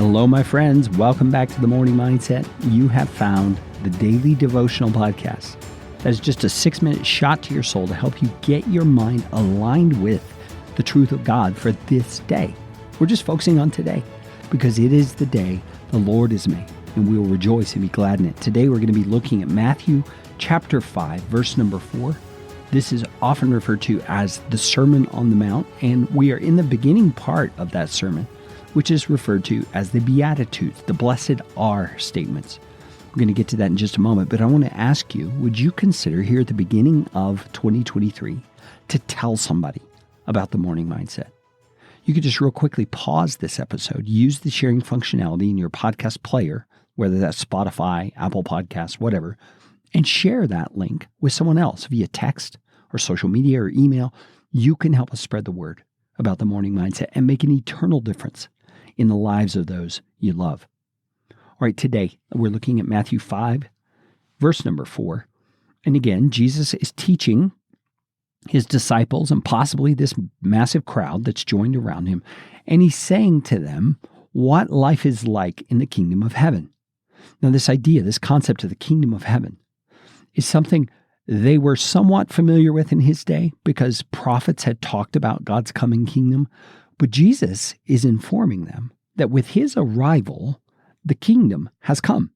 Hello, my friends. Welcome back to the Morning Mindset. You have found the daily devotional podcast. That is just a 6-minute shot to your soul to help you get your mind aligned with the truth of God for this day. We're just focusing on today because it is the day the Lord has made, and we will rejoice and be glad in it. Today, we're going to be looking at Matthew chapter 5, verse number 4. This is often referred to as the Sermon on the Mount, and we are in the beginning part of that sermon, which is referred to as the Beatitudes, the blessed are statements. We're going to get to that in just a moment, but I want to ask you, would you consider here at the beginning of 2023 to tell somebody about the Morning Mindset? You could just real quickly pause this episode, use the sharing functionality in your podcast player, whether that's Spotify, Apple Podcasts, whatever, and share that link with someone else via text or social media or email. You can help us spread the word about the Morning Mindset and make an eternal difference in the lives of those you love. All right, today we're looking at Matthew 5, verse number 4. And again, Jesus is teaching his disciples and possibly this massive crowd that's joined around him. And he's saying to them what life is like in the kingdom of heaven. Now, this idea, this concept of the kingdom of heaven is something they were somewhat familiar with in his day because prophets had talked about God's coming kingdom. But Jesus is informing them that with his arrival, the kingdom has come.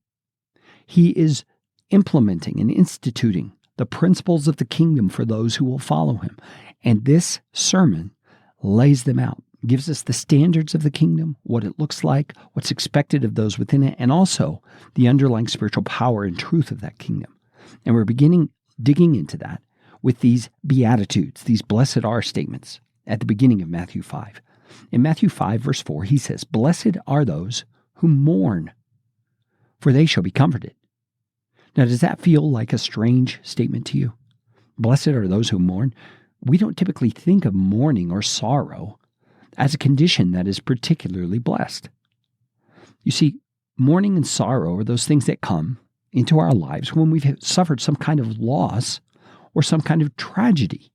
He is implementing and instituting the principles of the kingdom for those who will follow him. And this sermon lays them out, gives us the standards of the kingdom, what it looks like, what's expected of those within it, and also the underlying spiritual power and truth of that kingdom. And we're digging into that with these Beatitudes, these blessed are statements at the beginning of Matthew 5. In Matthew 5, verse 4, he says, "Blessed are those who mourn, for they shall be comforted." Now, does that feel like a strange statement to you? Blessed are those who mourn. We don't typically think of mourning or sorrow as a condition that is particularly blessed. You see, mourning and sorrow are those things that come into our lives when we've suffered some kind of loss or some kind of tragedy.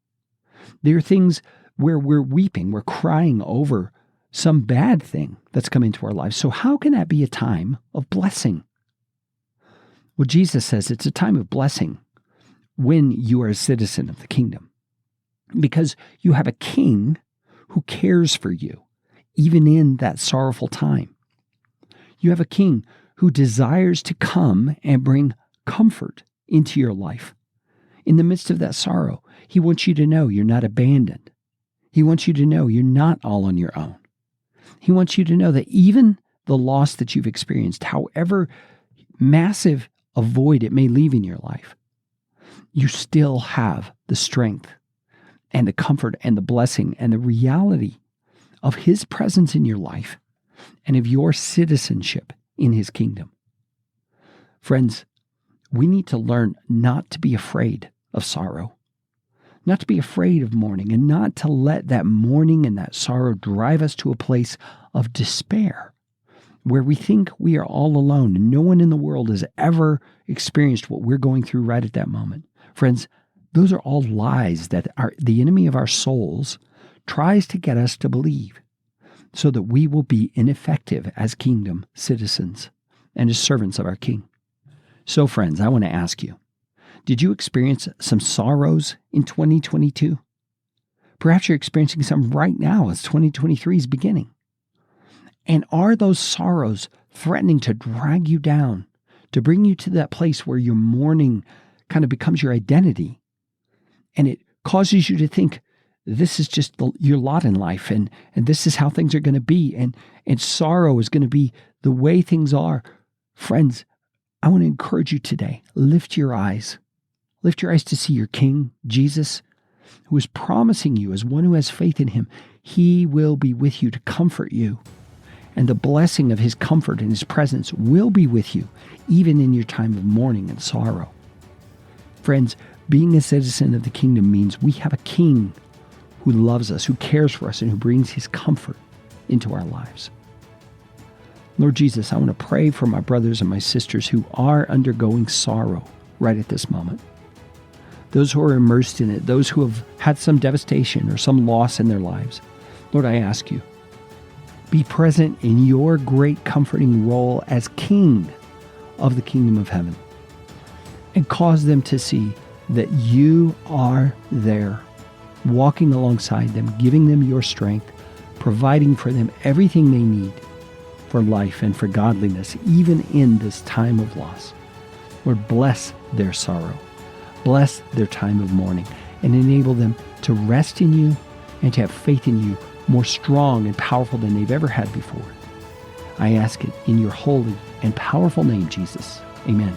They are things where we're weeping, we're crying over some bad thing that's come into our lives. So how can that be a time of blessing? Well, Jesus says it's a time of blessing when you are a citizen of the kingdom, because you have a king who cares for you, even in that sorrowful time. You have a king who desires to come and bring comfort into your life. In the midst of that sorrow, he wants you to know you're not abandoned. He wants you to know you're not all on your own. He wants you to know that even the loss that you've experienced, however massive a void it may leave in your life, you still have the strength and the comfort and the blessing and the reality of his presence in your life and of your citizenship in his kingdom. Friends, we need to learn not to be afraid of sorrow, not to be afraid of mourning, and not to let that mourning and that sorrow drive us to a place of despair where we think we are all alone and no one in the world has ever experienced what we're going through right at that moment. Friends, those are all lies that the enemy of our souls tries to get us to believe so that we will be ineffective as kingdom citizens and as servants of our King. So, friends, I want to ask you, did you experience some sorrows in 2022? Perhaps you're experiencing some right now as 2023 is beginning. And are those sorrows threatening to drag you down, to bring you to that place where your mourning kind of becomes your identity, and it causes you to think this is just your lot in life, and this is how things are going to be, and sorrow is going to be the way things are? Friends, I want to encourage you today, lift your eyes. Lift your eyes to see your King, Jesus, who is promising you as one who has faith in him, he will be with you to comfort you. And the blessing of his comfort and his presence will be with you, even in your time of mourning and sorrow. Friends, being a citizen of the kingdom means we have a king who loves us, who cares for us, and who brings his comfort into our lives. Lord Jesus, I want to pray for my brothers and my sisters who are undergoing sorrow right at this moment. Those who are immersed in it, those who have had some devastation or some loss in their lives. Lord, I ask you Be present in your great comforting role as King of the kingdom of heaven, and cause them to see that you are there, walking alongside them, giving them your strength, providing for them everything they need for life and for godliness, even in this time of loss. Lord, bless their sorrow, bless their time of mourning, and enable them to rest in you and to have faith in you more strong and powerful than they've ever had before. I ask it in your holy and powerful name, Jesus. Amen.